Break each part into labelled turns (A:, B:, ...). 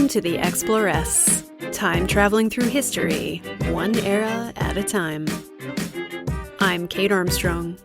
A: to the Exploress, time traveling through history, one era at a time. I'm Kate Armstrong.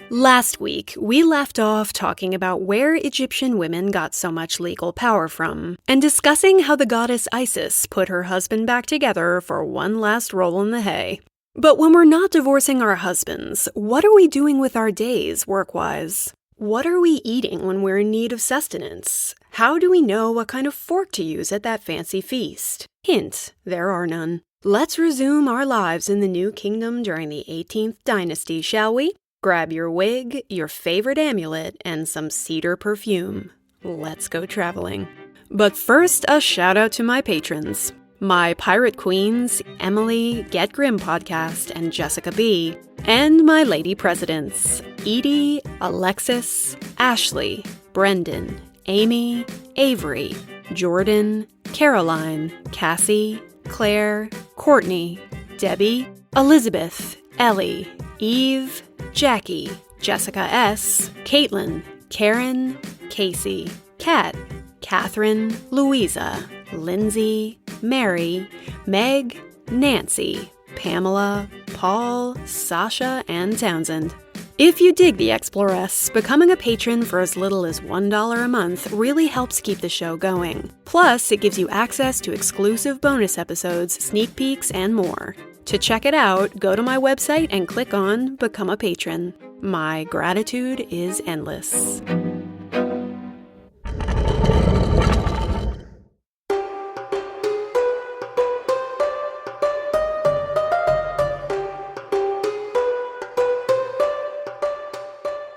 A: Last week, we left off talking about where Egyptian women got so much legal power from, and discussing how the goddess Isis put her husband back together for one last roll in the hay. But when we're not divorcing our husbands, what are we doing with our days, work-wise? What are we eating when we're in need of sustenance? How do we know what kind of fork to use at that fancy feast? Hint, there are none. Let's resume our lives in the New Kingdom during the 18th Dynasty, shall we? Grab your wig, your favorite amulet, and some cedar perfume. Let's go traveling. But first, a shout out to my patrons. My pirate queens, Emily, Get Grim Podcast, and Jessica B. And my lady presidents, Edie, Alexis, Ashley, Brendan, Amy, Avery, Jordan, Caroline, Cassie, Claire, Courtney, Debbie, Elizabeth, Ellie, Eve, Jackie, Jessica S., Caitlin, Karen, Casey, Kat, Catherine, Louisa, Lindsay, Mary, Meg, Nancy, Pamela, Paul, Sasha, and Townsend. If you dig the Exploress, becoming a patron for as little as $1 a month really helps keep the show going. Plus, it gives you access to exclusive bonus episodes, sneak peeks, and more. To check it out, go to my website and click on Become a Patron. My gratitude is endless.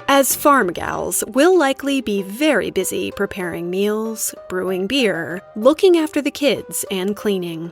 A: As farm gals, we'll likely be very busy preparing meals, brewing beer, looking after the kids, and cleaning.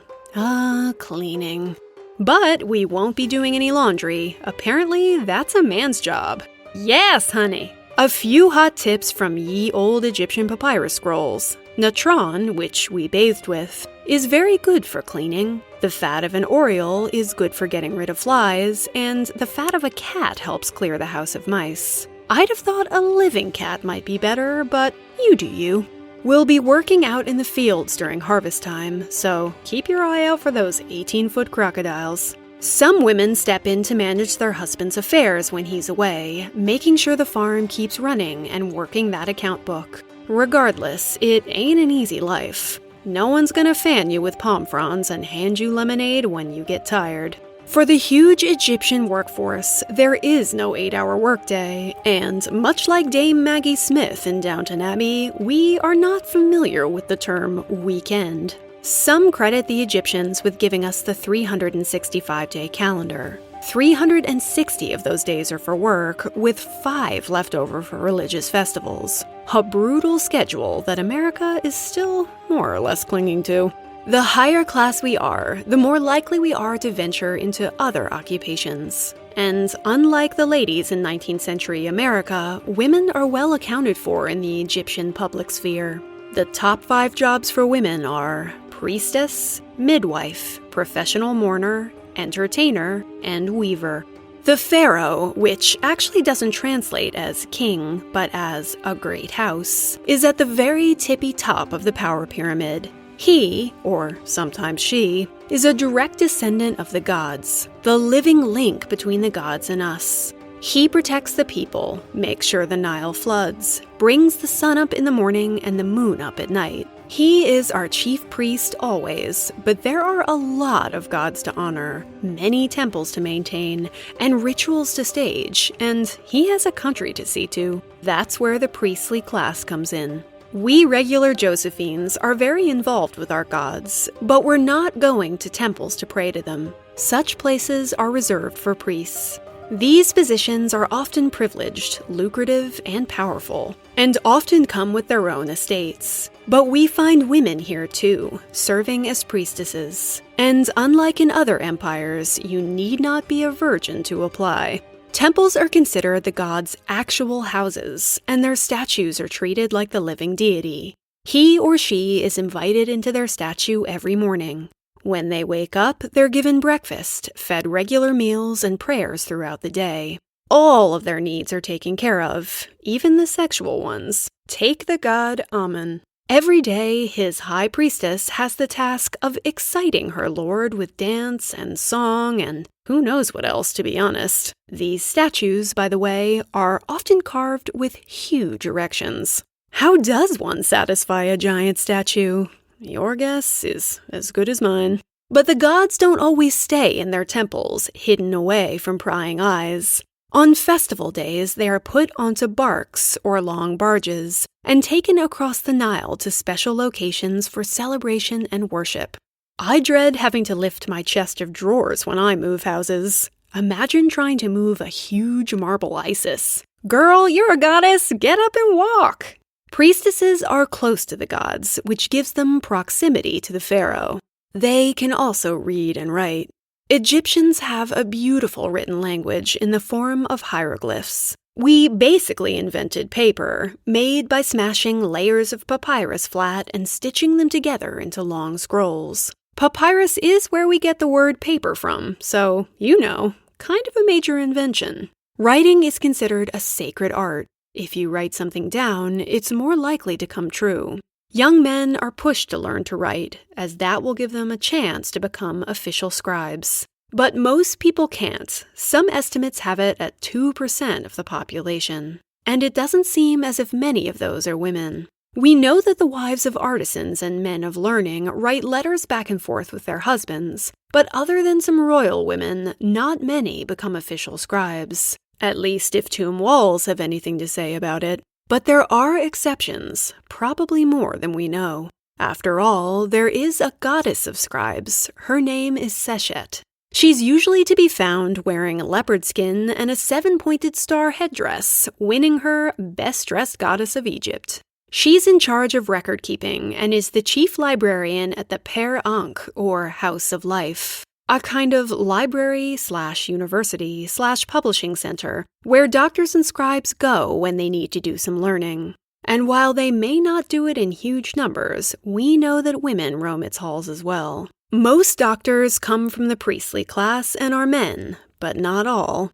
A: Cleaning. But we won't be doing any laundry. Apparently, that's a man's job. Yes, honey! A few hot tips from ye old Egyptian papyrus scrolls. Natron, which we bathed with, is very good for cleaning. The fat of an oriole is good for getting rid of flies, and the fat of a cat helps clear the house of mice. I'd have thought a living cat might be better, but you do you. We'll be working out in the fields during harvest time, so keep your eye out for those 18-foot crocodiles. Some women step in to manage their husband's affairs when he's away, making sure the farm keeps running and working that account book. Regardless, it ain't an easy life. No one's gonna fan you with palm fronds and hand you lemonade when you get tired. For the huge Egyptian workforce, there is no 8-hour workday, and much like Dame Maggie Smith in Downton Abbey, we are not familiar with the term weekend. Some credit the Egyptians with giving us the 365-day calendar. 360 of those days are for work, with 5 left over for religious festivals. A brutal schedule that America is still more or less clinging to. The higher class we are, the more likely we are to venture into other occupations. And unlike the ladies in 19th century America, women are well accounted for in the Egyptian public sphere. The top 5 jobs for women are priestess, midwife, professional mourner, entertainer, and weaver. The pharaoh, which actually doesn't translate as king, but as a great house, is at the very tippy top of the power pyramid. He, or sometimes she, is a direct descendant of the gods, the living link between the gods and us. He protects the people, makes sure the Nile floods, brings the sun up in the morning and the moon up at night. He is our chief priest always, but there are a lot of gods to honor, many temples to maintain, and rituals to stage, and he has a country to see to. That's where the priestly class comes in. We regular Josephines are very involved with our gods, but we're not going to temples to pray to them. Such places are reserved for priests. These positions are often privileged, lucrative, and powerful, and often come with their own estates. But we find women here too, serving as priestesses. And unlike in other empires, you need not be a virgin to apply. Temples are considered the gods' actual houses, and their statues are treated like the living deity. He or she is invited into their statue every morning. When they wake up, they're given breakfast, fed regular meals, and prayers throughout the day. All of their needs are taken care of, even the sexual ones. Take the god Amun. Every day, his high priestess has the task of exciting her lord with dance and song and who knows what else, to be honest. These statues, by the way, are often carved with huge erections. How does one satisfy a giant statue? Your guess is as good as mine. But the gods don't always stay in their temples, hidden away from prying eyes. On festival days, they are put onto barks or long barges and taken across the Nile to special locations for celebration and worship. I dread having to lift my chest of drawers when I move houses. Imagine trying to move a huge marble Isis. Girl, you're a goddess, get up and walk! Priestesses are close to the gods, which gives them proximity to the pharaoh. They can also read and write. Egyptians have a beautiful written language in the form of hieroglyphs. We basically invented paper, made by smashing layers of papyrus flat and stitching them together into long scrolls. Papyrus is where we get the word paper from, so, kind of a major invention. Writing is considered a sacred art. If you write something down, it's more likely to come true. Young men are pushed to learn to write, as that will give them a chance to become official scribes. But most people can't. Some estimates have it at 2% of the population. And it doesn't seem as if many of those are women. We know that the wives of artisans and men of learning write letters back and forth with their husbands, but other than some royal women, not many become official scribes. At least if tomb walls have anything to say about it. But there are exceptions, probably more than we know. After all, there is a goddess of scribes. Her name is Seshet. She's usually to be found wearing leopard skin and a 7-pointed star headdress, winning her Best Dressed Goddess of Egypt. She's in charge of record keeping and is the chief librarian at the Per Ankh, or House of Life, a kind of library/university/publishing center where doctors and scribes go when they need to do some learning. And while they may not do it in huge numbers, we know that women roam its halls as well. Most doctors come from the priestly class and are men, but not all.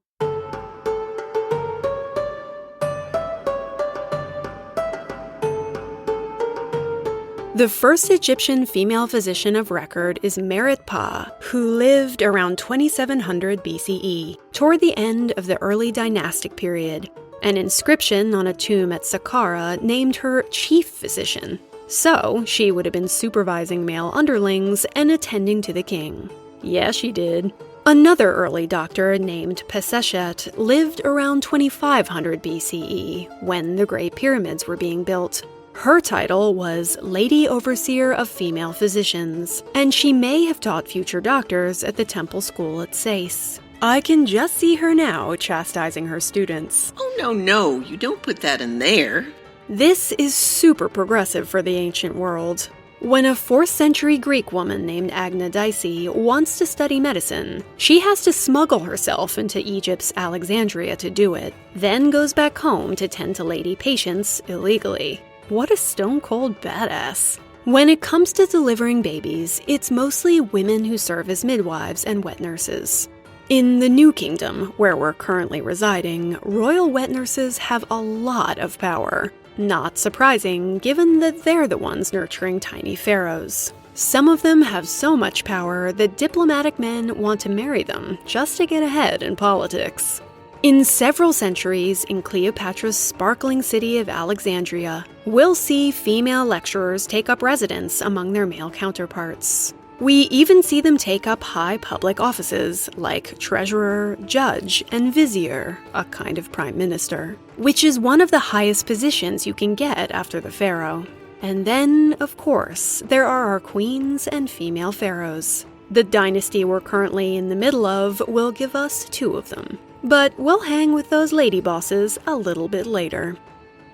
A: The first Egyptian female physician of record is Merit-Pa, who lived around 2700 BCE, toward the end of the early dynastic period. An inscription on a tomb at Saqqara named her chief physician. So, she would have been supervising male underlings and attending to the king. Yeah, she did. Another early doctor named Peseshet lived around 2500 BCE, when the Great Pyramids were being built. Her title was Lady Overseer of Female Physicians, and she may have taught future doctors at the temple school at Sais. I can just see her now chastising her students.
B: Oh, no, you don't put that in there.
A: This is super progressive for the ancient world. When a 4th century Greek woman named Agnodice wants to study medicine, she has to smuggle herself into Egypt's Alexandria to do it, then goes back home to tend to lady patients illegally. What a stone-cold badass. When it comes to delivering babies, it's mostly women who serve as midwives and wet nurses. In the New Kingdom, where we're currently residing, royal wet nurses have a lot of power. Not surprising, given that they're the ones nurturing tiny pharaohs. Some of them have so much power that diplomatic men want to marry them just to get ahead in politics. In several centuries, in Cleopatra's sparkling city of Alexandria, we'll see female lecturers take up residence among their male counterparts. We even see them take up high public offices like treasurer, judge, and vizier, a kind of prime minister, which is one of the highest positions you can get after the pharaoh. And then, of course, there are our queens and female pharaohs. The dynasty we're currently in the middle of will give us 2 of them. But we'll hang with those lady bosses a little bit later.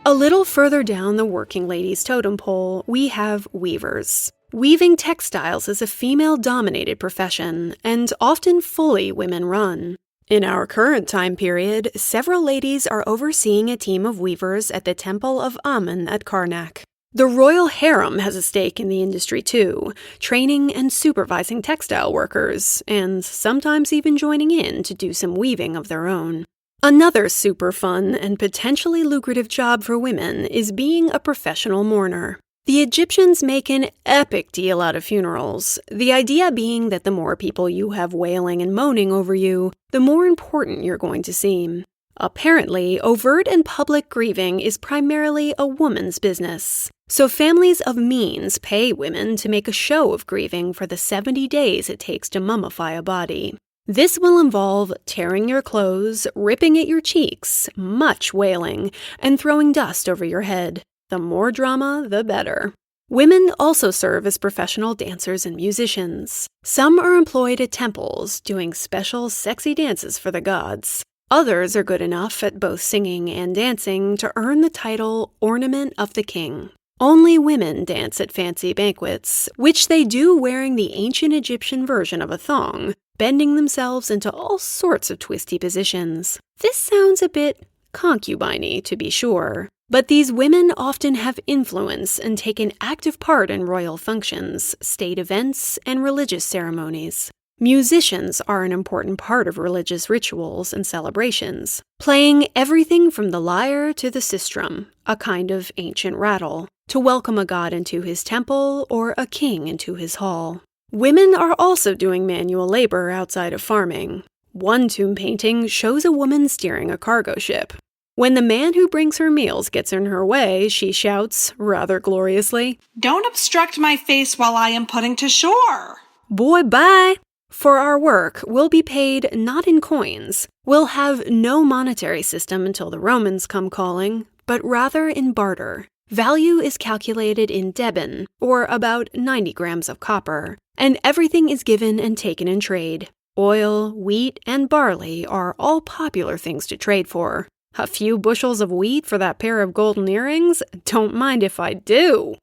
A: A little further down the working ladies' totem pole, we have weavers. Weaving textiles is a female-dominated profession, and often fully women-run. In our current time period, several ladies are overseeing a team of weavers at the Temple of Amun at Karnak. The royal harem has a stake in the industry too, training and supervising textile workers, and sometimes even joining in to do some weaving of their own. Another super fun and potentially lucrative job for women is being a professional mourner. The Egyptians make an epic deal out of funerals, the idea being that the more people you have wailing and moaning over you, the more important you're going to seem. Apparently, overt and public grieving is primarily a woman's business. So families of means pay women to make a show of grieving for the 70 days it takes to mummify a body. This will involve tearing your clothes, ripping at your cheeks, much wailing, and throwing dust over your head. The more drama, the better. Women also serve as professional dancers and musicians. Some are employed at temples, doing special sexy dances for the gods. Others are good enough at both singing and dancing to earn the title Ornament of the King. Only women dance at fancy banquets, which they do wearing the ancient Egyptian version of a thong, bending themselves into all sorts of twisty positions. This sounds a bit concubine-y, to be sure. But these women often have influence and take an active part in royal functions, state events, and religious ceremonies. Musicians are an important part of religious rituals and celebrations, playing everything from the lyre to the sistrum, a kind of ancient rattle, to welcome a god into his temple or a king into his hall. Women are also doing manual labor outside of farming. One tomb painting shows a woman steering a cargo ship. When the man who brings her meals gets in her way, she shouts, rather gloriously,
C: "Don't obstruct my face while I am putting to shore."
A: "Boy, bye!" For our work, we'll be paid not in coins. We'll have no monetary system until the Romans come calling, but rather in barter. Value is calculated in deben, or about 90 grams of copper, and everything is given and taken in trade. Oil, wheat, and barley are all popular things to trade for. A few bushels of wheat for that pair of golden earrings? Don't mind if I do.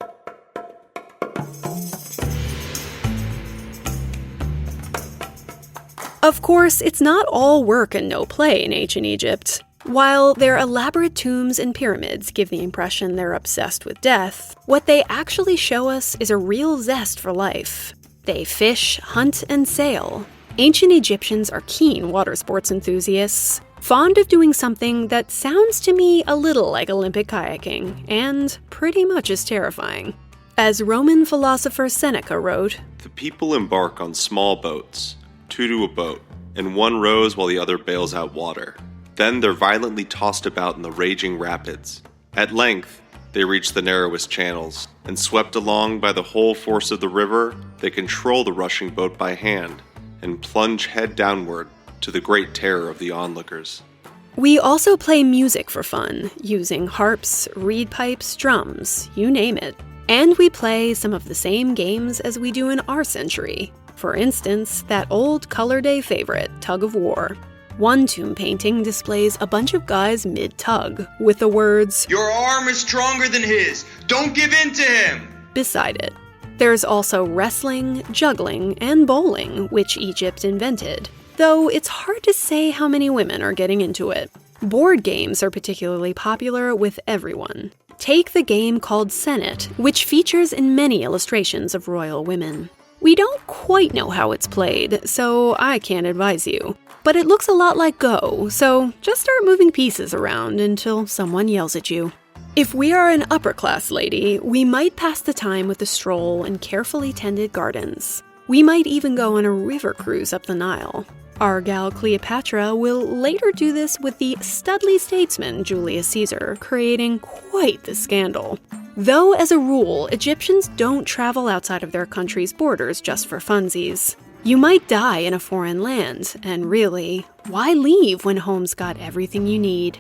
A: Of course, it's not all work and no play in ancient Egypt. While their elaborate tombs and pyramids give the impression they're obsessed with death, what they actually show us is a real zest for life. They fish, hunt, and sail. Ancient Egyptians are keen water sports enthusiasts, fond of doing something that sounds to me a little like Olympic kayaking, and pretty much as terrifying. As Roman philosopher Seneca wrote,
D: "The people embark on small boats, 2 to a boat, and one rows while the other bails out water. Then they're violently tossed about in the raging rapids. At length, they reach the narrowest channels, and swept along by the whole force of the river, they control the rushing boat by hand, and plunge head downward, to the great terror of the onlookers."
A: We also play music for fun, using harps, reed pipes, drums, you name it. And we play some of the same games as we do in our century. For instance, that old color day favorite, tug of war. One tomb painting displays a bunch of guys mid-tug, with the words,
E: "Your arm is stronger than his. Don't give in to him,"
A: beside it. There's also wrestling, juggling, and bowling, which Egypt invented, though it's hard to say how many women are getting into it. Board games are particularly popular with everyone. Take the game called Senet, which features in many illustrations of royal women. We don't quite know how it's played, so I can't advise you. But it looks a lot like Go, so just start moving pieces around until someone yells at you. If we are an upper-class lady, we might pass the time with a stroll in carefully tended gardens. We might even go on a river cruise up the Nile. Our gal Cleopatra will later do this with the studly statesman Julius Caesar, creating quite the scandal. Though, as a rule, Egyptians don't travel outside of their country's borders just for funsies. You might die in a foreign land, and really, why leave when home's got everything you need?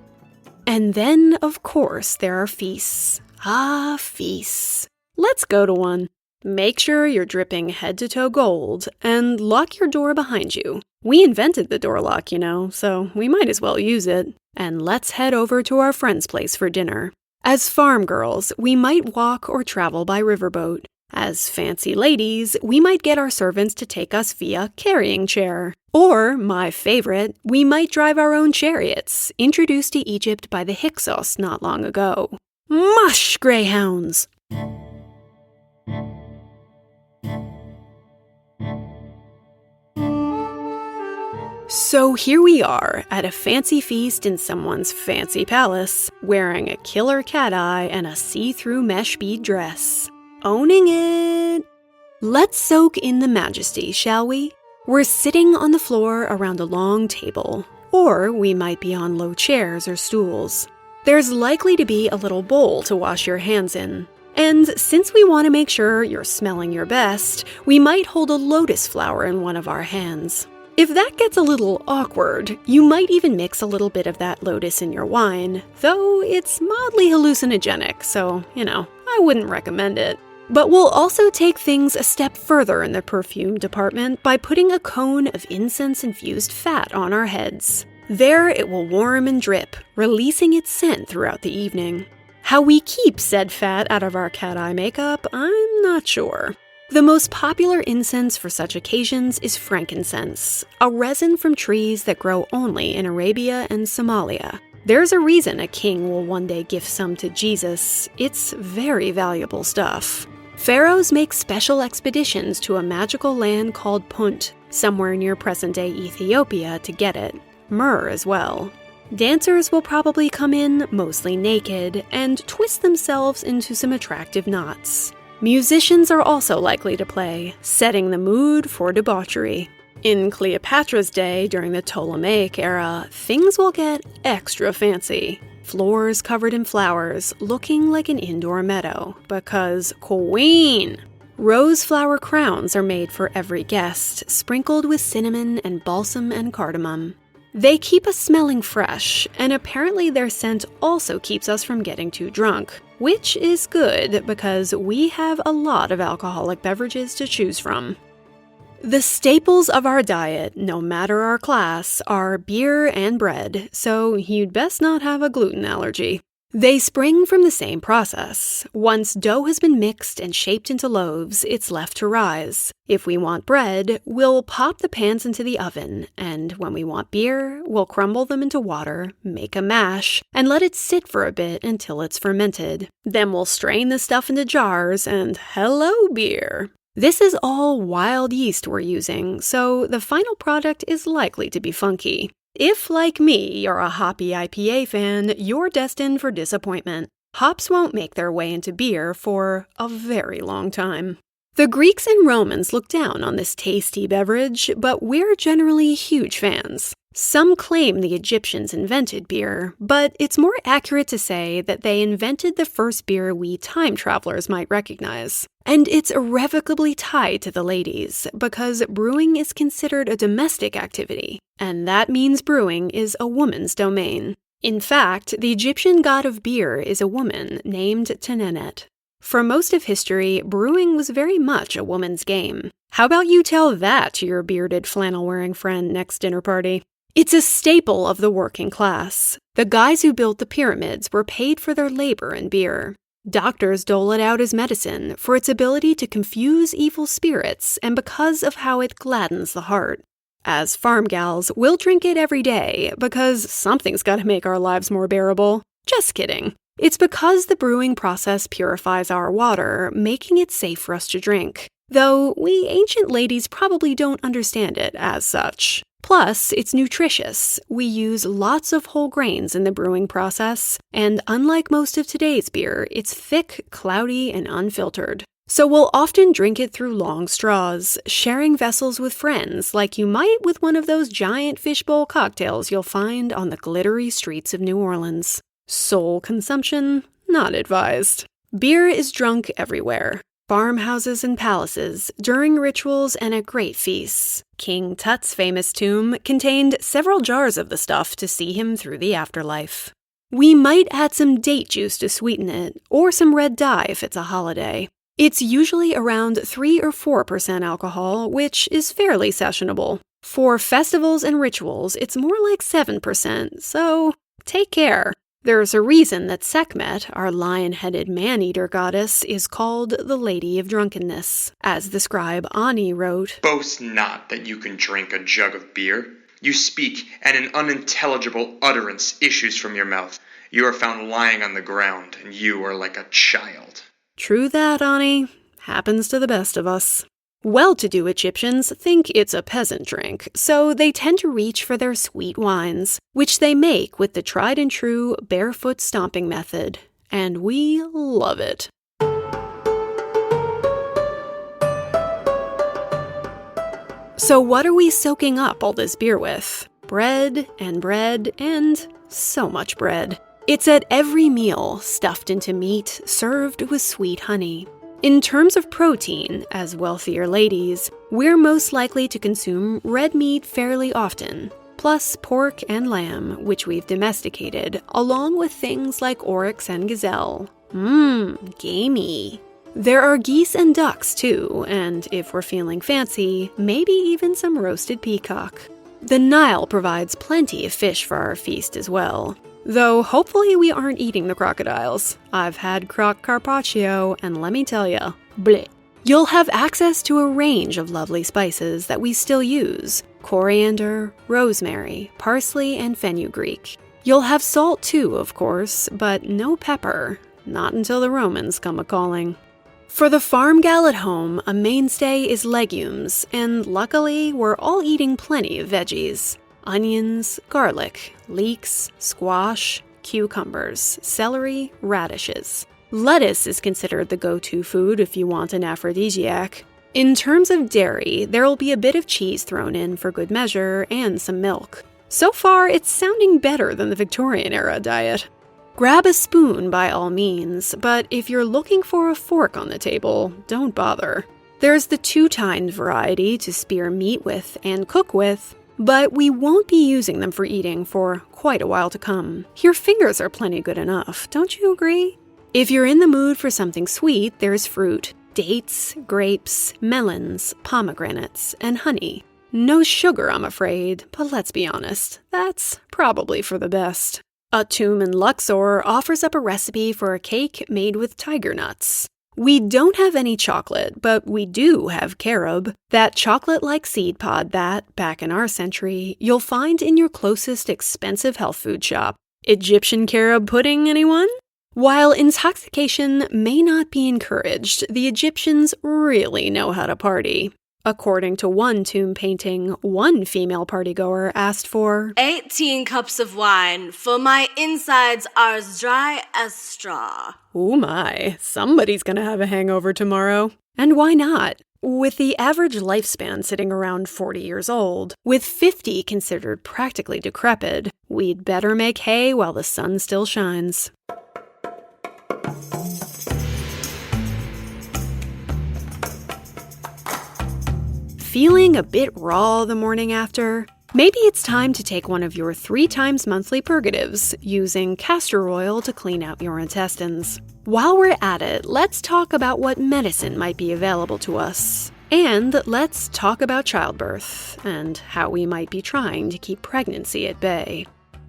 A: And then, of course, there are feasts. Ah, feasts. Let's go to one. Make sure you're dripping head-to-toe gold, and lock your door behind you. We invented the door lock, you know, so we might as well use it. And let's head over to our friend's place for dinner. As farm girls, we might walk or travel by riverboat. As fancy ladies, we might get our servants to take us via carrying chair. Or, my favorite, we might drive our own chariots, introduced to Egypt by the Hyksos not long ago. Mush, greyhounds! So here we are, at a fancy feast in someone's fancy palace, wearing a killer cat eye and a see-through mesh bead dress. owning it. Let's soak in the majesty, shall we? We're sitting on the floor around a long table, or we might be on low chairs or stools. There's likely to be a little bowl to wash your hands in. And since we want to make sure you're smelling your best, we might hold a lotus flower in one of our hands. If that gets a little awkward, you might even mix a little bit of that lotus in your wine, though it's mildly hallucinogenic, so, I wouldn't recommend it. But we'll also take things a step further in the perfume department by putting a cone of incense-infused fat on our heads. There it will warm and drip, releasing its scent throughout the evening. How we keep said fat out of our cat eye makeup, I'm not sure. The most popular incense for such occasions is frankincense, a resin from trees that grow only in Arabia and Somalia. There's a reason a king will one day gift some to Jesus. It's very valuable stuff. Pharaohs make special expeditions to a magical land called Punt, somewhere near present-day Ethiopia, to get it. Myrrh as well. Dancers will probably come in, mostly naked, and twist themselves into some attractive knots. Musicians are also likely to play, setting the mood for debauchery. In Cleopatra's day, during the Ptolemaic era, things will get extra fancy. Floors covered in flowers, looking like an indoor meadow, because Queen! Rose flower crowns are made for every guest, sprinkled with cinnamon and balsam and cardamom. They keep us smelling fresh, and apparently their scent also keeps us from getting too drunk, which is good because we have a lot of alcoholic beverages to choose from. The staples of our diet, no matter our class, are beer and bread, so you'd best not have a gluten allergy. They spring from the same process. Once dough has been mixed and shaped into loaves, it's left to rise. If we want bread, we'll pop the pans into the oven, and when we want beer, we'll crumble them into water, make a mash, and let it sit for a bit until it's fermented. Then we'll strain the stuff into jars, and hello, beer! This is all wild yeast we're using, so the final product is likely to be funky. If, like me, you're a hoppy IPA fan, you're destined for disappointment. Hops won't make their way into beer for a very long time. The Greeks and Romans looked down on this tasty beverage, but we're generally huge fans. Some claim the Egyptians invented beer, but it's more accurate to say that they invented the first beer we time travelers might recognize. And it's irrevocably tied to the ladies, because brewing is considered a domestic activity, and that means brewing is a woman's domain. In fact, the Egyptian god of beer is a woman named Tenenet. For most of history, brewing was very much a woman's game. How about you tell that to your bearded flannel-wearing friend next dinner party? It's a staple of the working class. The guys who built the pyramids were paid for their labor in beer. Doctors dole it out as medicine for its ability to confuse evil spirits and because of how it gladdens the heart. As farm gals, we'll drink it every day because something's got to make our lives more bearable. Just kidding. It's because the brewing process purifies our water, making it safe for us to drink. Though we ancient ladies probably don't understand it as such. Plus, it's nutritious. We use lots of whole grains in the brewing process, and unlike most of today's beer, it's thick, cloudy, and unfiltered. So we'll often drink it through long straws, sharing vessels with friends like you might with one of those giant fishbowl cocktails you'll find on the glittery streets of New Orleans. Sole consumption? Not advised. Beer is drunk everywhere. Farmhouses and palaces, during rituals and at great feasts. King Tut's famous tomb contained several jars of the stuff to see him through the afterlife. We might add some date juice to sweeten it, or some red dye if it's a holiday. It's usually around 3 or 4% alcohol, which is fairly sessionable. For festivals and rituals, it's more like 7%, so take care. There's a reason that Sekhmet, our lion-headed man-eater goddess, is called the Lady of Drunkenness. As the scribe Ani wrote,
E: Boast not that you can drink a jug of beer. You speak, and an unintelligible utterance issues from your mouth. You are found lying on the ground, and you are like a child.
A: True that, Ani. Happens to the best of us. Well-to-do Egyptians think it's a peasant drink, so they tend to reach for their sweet wines, which they make with the tried-and-true barefoot stomping method. And we love it. So what are we soaking up all this beer with? Bread and so much bread. It's at every meal, stuffed into meat, served with sweet honey. In terms of protein, as wealthier ladies, we're most likely to consume red meat fairly often, plus pork and lamb, which we've domesticated, along with things like oryx and gazelle. Gamey. There are geese and ducks too, and if we're feeling fancy, maybe even some roasted peacock. The Nile provides plenty of fish for our feast as well. Though hopefully we aren't eating the crocodiles. I've had croc carpaccio, and let me tell ya, bleh. You'll have access to a range of lovely spices that we still use. Coriander, rosemary, parsley, and fenugreek. You'll have salt too, of course, but no pepper. Not until the Romans come a-calling. For the farm gal at home, a mainstay is legumes, and luckily we're all eating plenty of veggies. Onions, garlic, leeks, squash, cucumbers, celery, radishes. Lettuce is considered the go-to food if you want an aphrodisiac. In terms of dairy, there'll be a bit of cheese thrown in for good measure and some milk. So far, it's sounding better than the Victorian-era diet. Grab a spoon by all means, but if you're looking for a fork on the table, don't bother. There's the two-tined variety to spear meat with and cook with, but we won't be using them for eating for quite a while to come. Your fingers are plenty good enough, don't you agree? If you're in the mood for something sweet, there's fruit. Dates, grapes, melons, pomegranates, and honey. No sugar, I'm afraid, but let's be honest, that's probably for the best. Atum in Luxor offers up a recipe for a cake made with tiger nuts. We don't have any chocolate, but we do have carob, that chocolate-like seed pod that, back in our century, you'll find in your closest expensive health food shop. Egyptian carob pudding, anyone? While intoxication may not be encouraged, the Egyptians really know how to party. According to one tomb painting, one female partygoer asked for
F: 18 cups of wine, for my insides are as dry as straw.
A: Oh my, somebody's gonna have a hangover tomorrow. And why not? With the average lifespan sitting around 40 years old, with 50 considered practically decrepit, we'd better make hay while the sun still shines. Feeling a bit raw the morning after? Maybe it's time to take one of your 3 times monthly purgatives, using castor oil to clean out your intestines. While we're at it, let's talk about what medicine might be available to us. And let's talk about childbirth, and how we might be trying to keep pregnancy at bay.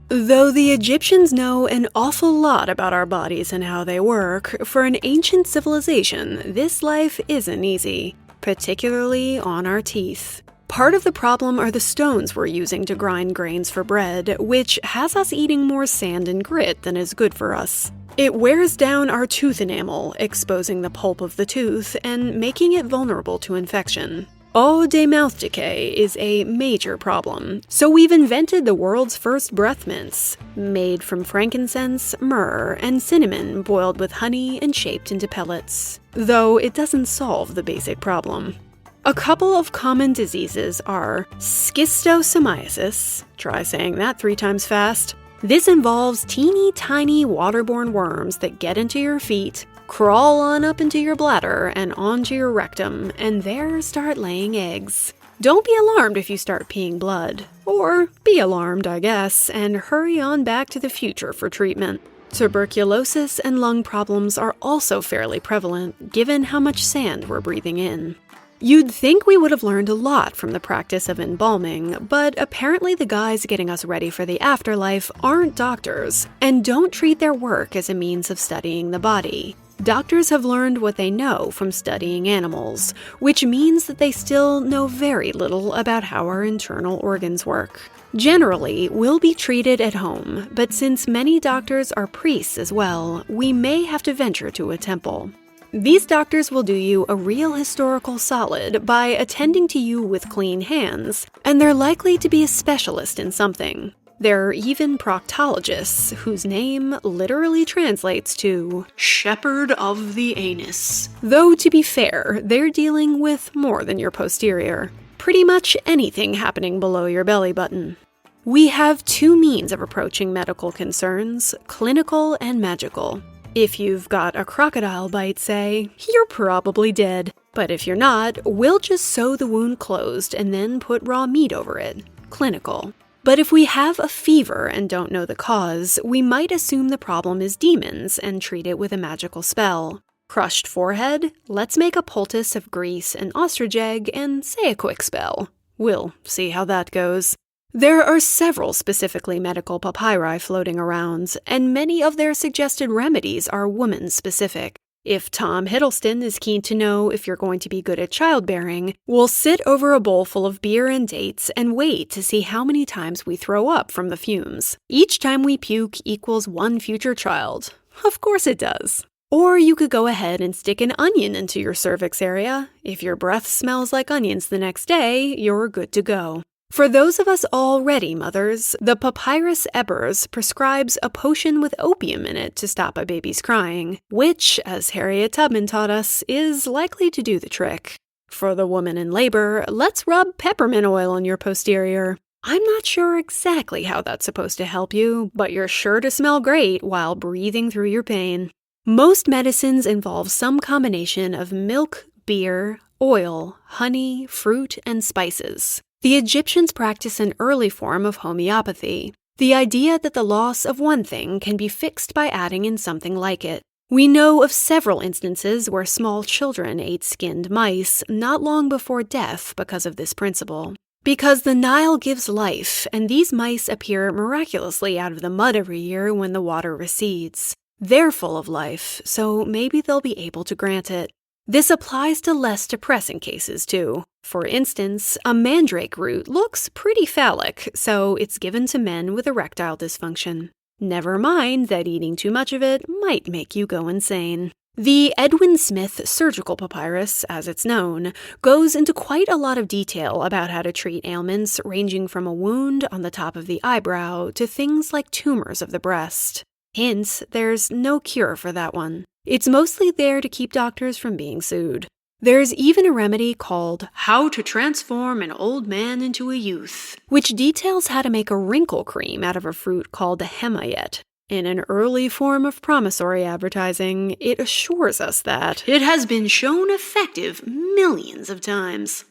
A: Though the Egyptians know an awful lot about our bodies and how they work, for an ancient civilization, this life isn't easy. Particularly on our teeth. Part of the problem are the stones we're using to grind grains for bread, which has us eating more sand and grit than is good for us. It wears down our tooth enamel, exposing the pulp of the tooth and making it vulnerable to infection. Eau de mouth decay is a major problem, so we've invented the world's first breath mints, made from frankincense, myrrh, and cinnamon boiled with honey and shaped into pellets, though it doesn't solve the basic problem. A couple of common diseases are schistosomiasis, try saying that 3 times fast. This involves teeny tiny waterborne worms that get into your feet, crawl on up into your bladder and onto your rectum, and there start laying eggs. Don't be alarmed if you start peeing blood. Or be alarmed, I guess, and hurry on back to the future for treatment. Tuberculosis and lung problems are also fairly prevalent, given how much sand we're breathing in. You'd think we would have learned a lot from the practice of embalming, but apparently the guys getting us ready for the afterlife aren't doctors, and don't treat their work as a means of studying the body. Doctors have learned what they know from studying animals, which means that they still know very little about how our internal organs work. Generally, we'll be treated at home, but since many doctors are priests as well, we may have to venture to a temple. These doctors will do you a real historical solid by attending to you with clean hands, and they're likely to be a specialist in something. There are even proctologists, whose name literally translates to shepherd of the anus. Though, to be fair, they're dealing with more than your posterior. pretty much anything happening below your belly button. We have two means of approaching medical concerns, clinical and magical. If you've got a crocodile bite, say, you're probably dead. But if you're not, we'll just sew the wound closed and then put raw meat over it, clinical. But if we have a fever and don't know the cause, we might assume the problem is demons and treat it with a magical spell. Crushed forehead? Let's make a poultice of grease and ostrich egg and say a quick spell. We'll see how that goes. There are several specifically medical papyri floating around, and many of their suggested remedies are woman-specific. If Tom Hiddleston is keen to know if you're going to be good at childbearing, we'll sit over a bowl full of beer and dates and wait to see how many times we throw up from the fumes. Each time we puke equals one future child. Of course it does. Or you could go ahead and stick an onion into your cervix area. If your breath smells like onions the next day, you're good to go. For those of us already mothers, the Papyrus Ebers prescribes a potion with opium in it to stop a baby's crying, which, as Harriet Tubman taught us, is likely to do the trick. For the woman in labor, let's rub peppermint oil on your posterior. I'm not sure exactly how that's supposed to help you, but you're sure to smell great while breathing through your pain. Most medicines involve some combination of milk, beer, oil, honey, fruit, and spices. The Egyptians practiced an early form of homeopathy, the idea that the loss of one thing can be fixed by adding in something like it. We know of several instances where small children ate skinned mice not long before death because of this principle. Because the Nile gives life, and these mice appear miraculously out of the mud every year when the water recedes. They're full of life, so maybe they'll be able to grant it. This applies to less depressing cases, too. For instance, a mandrake root looks pretty phallic, so it's given to men with erectile dysfunction. Never mind that eating too much of it might make you go insane. The Edwin Smith surgical papyrus, as it's known, goes into quite a lot of detail about how to treat ailments ranging from a wound on the top of the eyebrow to things like tumors of the breast. Hint, there's no cure for that one. It's mostly there to keep doctors from being sued. There's even a remedy called How to Transform an Old Man into a Youth, which details how to make a wrinkle cream out of a fruit called the hemayet. In an early form of promissory advertising, it assures us that it has been shown effective millions of times.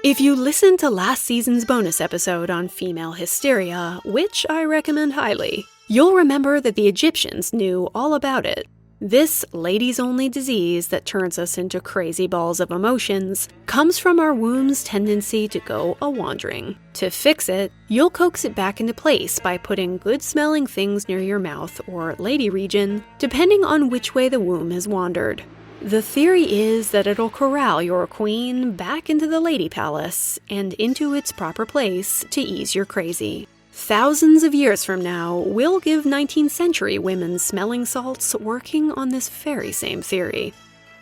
A: If you listened to last season's bonus episode on female hysteria, which I recommend highly, you'll remember that the Egyptians knew all about it. This ladies-only disease that turns us into crazy balls of emotions comes from our womb's tendency to go a-wandering. To fix it, you'll coax it back into place by putting good-smelling things near your mouth or lady region, depending on which way the womb has wandered. The theory is that it'll corral your queen back into the lady palace and into its proper place to ease your crazy. Thousands of years from now, we'll give 19th century women smelling salts working on this very same theory.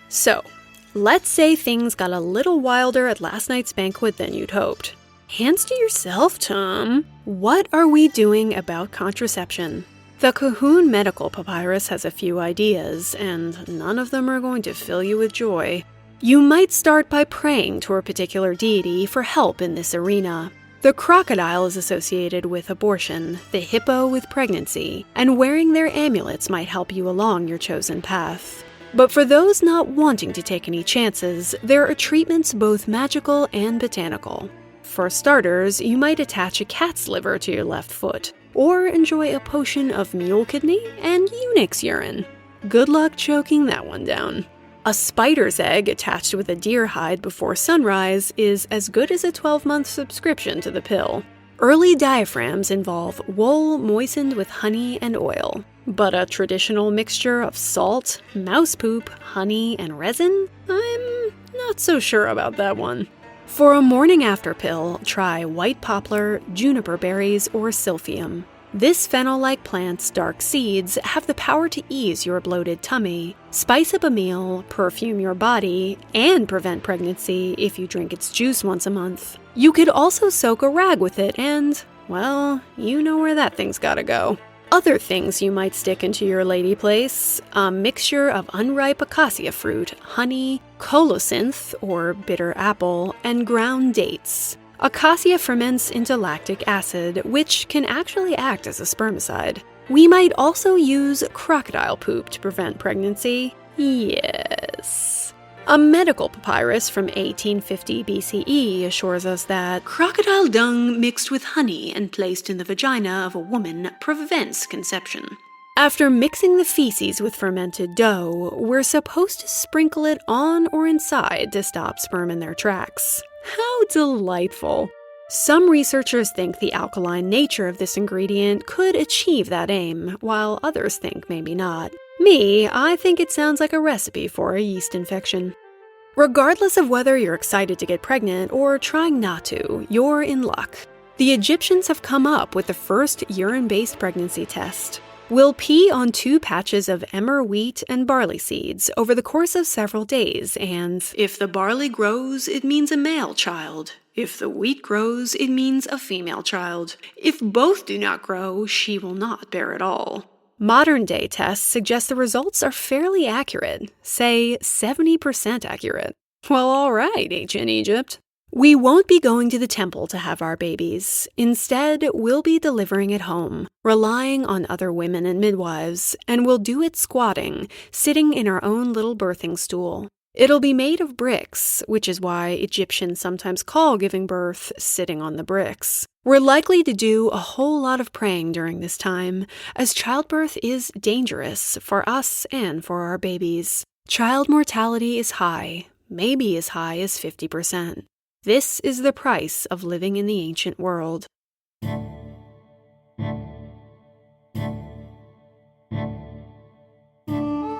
A: So, let's say things got a little wilder at last night's banquet than you'd hoped. Hands to yourself, Tom. What are we doing about contraception? The Cahoon Medical Papyrus has a few ideas, and none of them are going to fill you with joy. You might start by praying to a particular deity for help in this arena. The crocodile is associated with abortion, the hippo with pregnancy, and wearing their amulets might help you along your chosen path. But for those not wanting to take any chances, there are treatments both magical and botanical. For starters, you might attach a cat's liver to your left foot, or enjoy a potion of mule kidney and eunuch's urine. Good luck choking that one down. A spider's egg attached with a deer hide before sunrise is as good as a 12-month subscription to the pill. Early diaphragms involve wool moistened with honey and oil. But a traditional mixture of salt, mouse poop, honey, and resin? I'm not so sure about that one. For a morning after pill, try white poplar, juniper berries, or silphium. This fennel-like plant's dark seeds have the power to ease your bloated tummy, spice up a meal, perfume your body, and prevent pregnancy if you drink its juice once a month. You could also soak a rag with it and, well, you know where that thing's gotta go. Other things you might stick into your lady place: a mixture of unripe acacia fruit, honey, colocynth, or bitter apple, and ground dates. Acacia ferments into lactic acid, which can actually act as a spermicide. We might also use crocodile poop to prevent pregnancy. Yes. A medical papyrus from 1850 BCE assures us that crocodile dung mixed with honey and placed in the vagina of a woman prevents conception. After mixing the feces with fermented dough, we're supposed to sprinkle it on or inside to stop sperm in their tracks. How delightful! Some researchers think the alkaline nature of this ingredient could achieve that aim, while others think maybe not. I think it sounds like a recipe for a yeast infection. Regardless of whether you're excited to get pregnant or trying not to, you're in luck. The Egyptians have come up with the first urine-based pregnancy test. We'll pee on 2 patches of emmer wheat and barley seeds over the course of several days, and if the barley grows, it means a male child. If the wheat grows, it means a female child. If both do not grow, she will not bear at all. Modern-day tests suggest the results are fairly accurate, say 70% accurate. Well, all right, ancient Egypt. We won't be going to the temple to have our babies. Instead, we'll be delivering at home, relying on other women and midwives, and we'll do it squatting, sitting in our own little birthing stool. It'll be made of bricks, which is why Egyptians sometimes call giving birth sitting on the bricks. We're likely to do a whole lot of praying during this time, as childbirth is dangerous for us and for our babies. Child mortality is high, maybe as high as 50%. This is the price of living in the ancient world.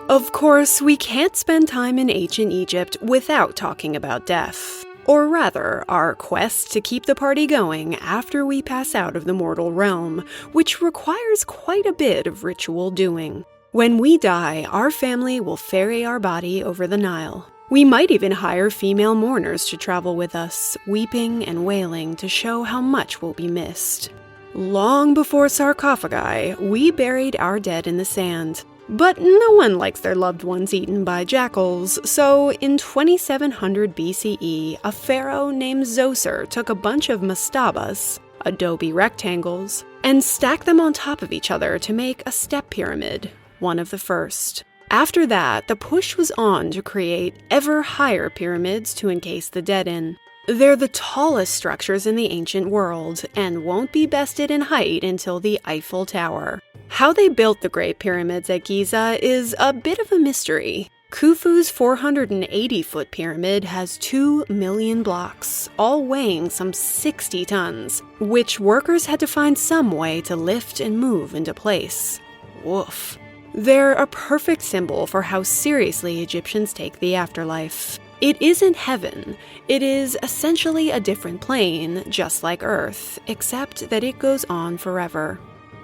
A: Of course, we can't spend time in ancient Egypt without talking about death. Or rather, our quest to keep the party going after we pass out of the mortal realm, which requires quite a bit of ritual doing. When we die, our family will ferry our body over the Nile. We might even hire female mourners to travel with us, weeping and wailing to show how much will be missed. Long before sarcophagi, we buried our dead in the sand. But no one likes their loved ones eaten by jackals, so in 2700 BCE, a pharaoh named Zoser took a bunch of mastabas, adobe rectangles, and stacked them on top of each other to make a step pyramid, one of the first. After that, the push was on to create ever higher pyramids to encase the dead in. They're the tallest structures in the ancient world, and won't be bested in height until the Eiffel Tower. How they built the Great Pyramids at Giza is a bit of a mystery. Khufu's 480-foot pyramid has 2 million blocks, all weighing some 60 tons, which workers had to find some way to lift and move into place. Woof. They're a perfect symbol for how seriously Egyptians take the afterlife. It isn't heaven. It is essentially a different plane, just like Earth, except that it goes on forever.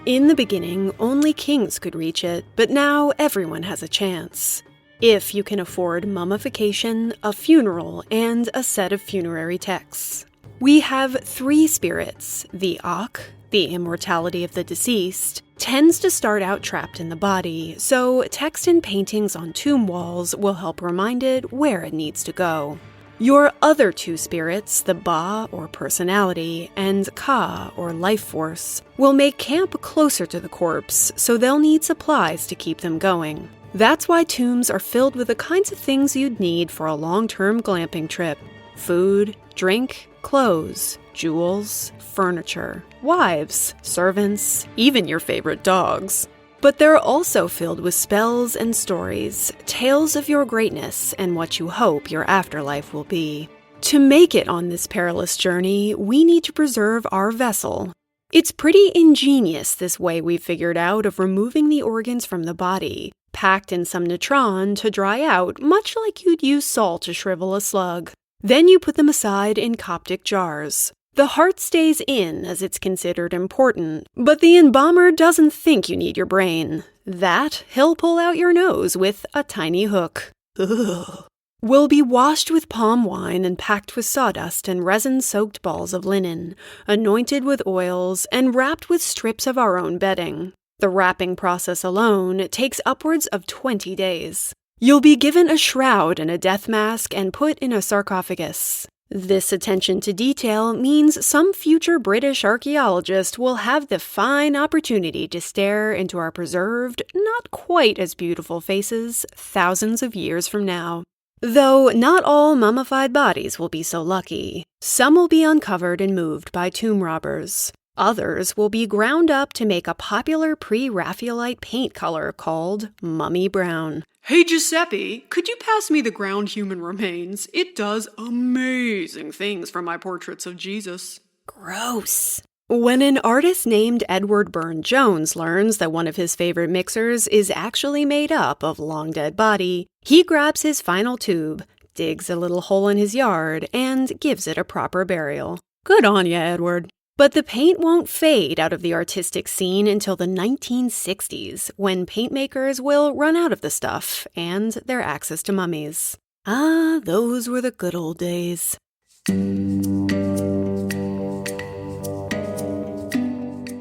A: In the beginning, only kings could reach it, but now everyone has a chance. If you can afford mummification, a funeral, and a set of funerary texts. We have 3 spirits. The Akh, the immortality of the deceased, tends to start out trapped in the body, so text and paintings on tomb walls will help remind it where it needs to go. Your other 2 spirits, the Ba, or personality, and Ka, or life force, will make camp closer to the corpse, so they'll need supplies to keep them going. That's why tombs are filled with the kinds of things you'd need for a long-term glamping trip. Food, drink, clothes, jewels, furniture, wives, servants, even your favorite dogs. But they're also filled with spells and stories, tales of your greatness and what you hope your afterlife will be. To make it on this perilous journey, we need to preserve our vessel. It's pretty ingenious, this way we've figured out of removing the organs from the body, packed in some natron to dry out, much like you'd use salt to shrivel a slug. Then you put them aside in Coptic jars. The heart stays in as it's considered important, but the embalmer doesn't think you need your brain. That he'll pull out your nose with a tiny hook. Ugh. Will be washed with palm wine and packed with sawdust and resin-soaked balls of linen, anointed with oils, and wrapped with strips of our own bedding. The wrapping process alone takes upwards of 20 days. You'll be given a shroud and a death mask and put in a sarcophagus. This attention to detail means some future British archaeologist will have the fine opportunity to stare into our preserved, not quite as beautiful faces thousands of years from now. Though not all mummified bodies will be so lucky. Some will be uncovered and moved by tomb robbers. Others will be ground up to make a popular pre-Raphaelite paint color called mummy brown.
G: Hey Giuseppe, could you pass me the ground human remains? It does amazing things for my portraits of Jesus.
A: Gross. When an artist named Edward Burne-Jones learns that one of his favorite mixers is actually made up of long-dead body, he grabs his final tube, digs a little hole in his yard, and gives it a proper burial. Good on ya, Edward. But the paint won't fade out of the artistic scene until the 1960s, when paintmakers will run out of the stuff and their access to mummies. Ah, those were the good old days.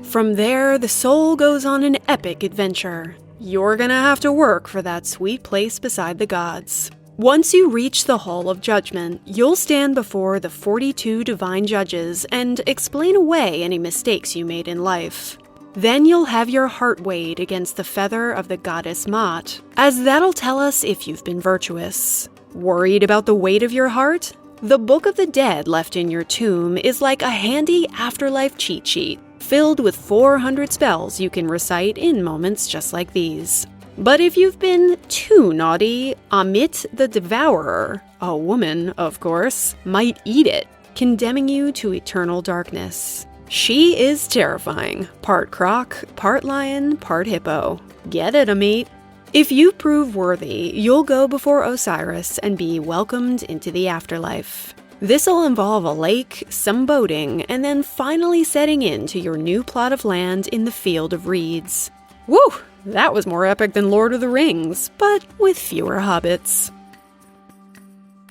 A: From there, the soul goes on an epic adventure. You're gonna have to work for that sweet place beside the gods. Once you reach the Hall of Judgment, you'll stand before the 42 divine judges and explain away any mistakes you made in life. Then you'll have your heart weighed against the feather of the goddess Maat, as that'll tell us if you've been virtuous. Worried about the weight of your heart? The Book of the Dead left in your tomb is like a handy afterlife cheat sheet, filled with 400 spells you can recite in moments just like these. But if you've been too naughty, Amit the Devourer, a woman, of course, might eat it, condemning you to eternal darkness. She is terrifying. Part croc, part lion, part hippo. Get it, Amit? If you prove worthy, you'll go before Osiris and be welcomed into the afterlife. This'll involve a lake, some boating, and then finally setting into your new plot of land in the Field of Reeds. Woo! That was more epic than Lord of the Rings, but with fewer hobbits.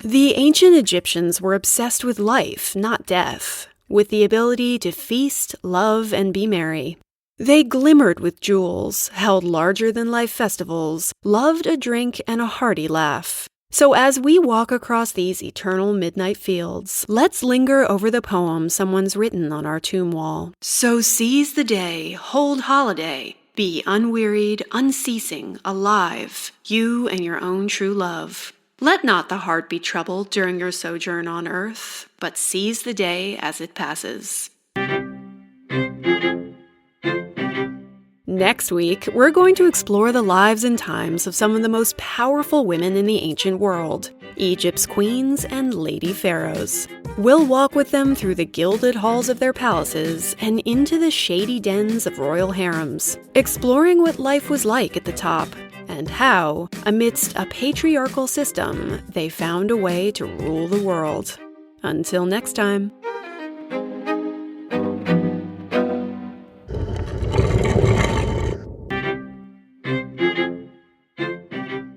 A: The ancient Egyptians were obsessed with life, not death, with the ability to feast, love, and be merry. They glimmered with jewels, held larger-than-life festivals, loved a drink and a hearty laugh. So as we walk across these eternal midnight fields, let's linger over the poem someone's written on our tomb wall. So seize the day, hold holiday, be unwearied, unceasing, alive, you and your own true love. Let not the heart be troubled during your sojourn on earth, but seize the day as it passes. Next week, we're going to explore the lives and times of some of the most powerful women in the ancient world, Egypt's queens and lady pharaohs. We'll walk with them through the gilded halls of their palaces and into the shady dens of royal harems, exploring what life was like at the top and how, amidst a patriarchal system, they found a way to rule the world. Until next time.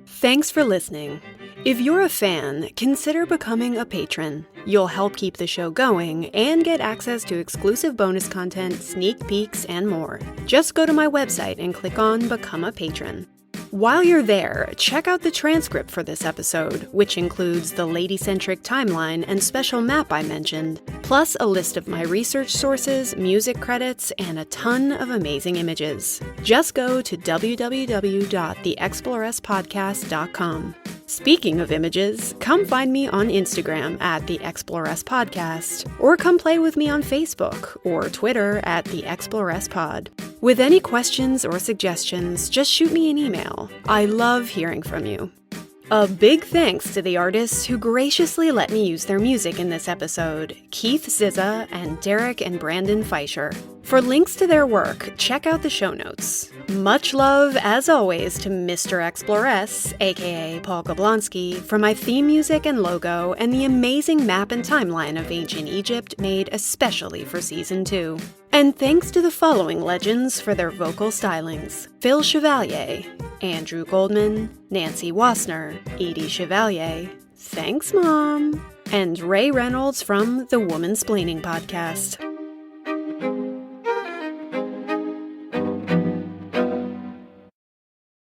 A: Thanks for listening. If you're a fan, consider becoming a patron. You'll help keep the show going and get access to exclusive bonus content, sneak peeks, and more. Just go to my website and click on Become a Patron. While you're there, check out the transcript for this episode, which includes the lady-centric timeline and special map I mentioned, plus a list of my research sources, music credits, and a ton of amazing images. Just go to www.theexplorespodcast.com. Speaking of images, come find me on Instagram at The Exploress Podcast, or come play with me on Facebook or Twitter at The Exploress Pod. With any questions or suggestions, just shoot me an email. I love hearing from you. A big thanks to the artists who graciously let me use their music in this episode, Keith Zizza and Derek and Brandon Fleischer. For links to their work, check out the show notes. Much love, as always, to Mr. Exploress, aka Paul Gablonsky, for my theme music and logo and the amazing map and timeline of ancient Egypt made especially for Season 2. And thanks to the following legends for their vocal stylings: Phil Chevalier, Andrew Goldman, Nancy Wassner, Edie Chevalier, thanks Mom, and Ray Reynolds from the Woman Splaining Podcast.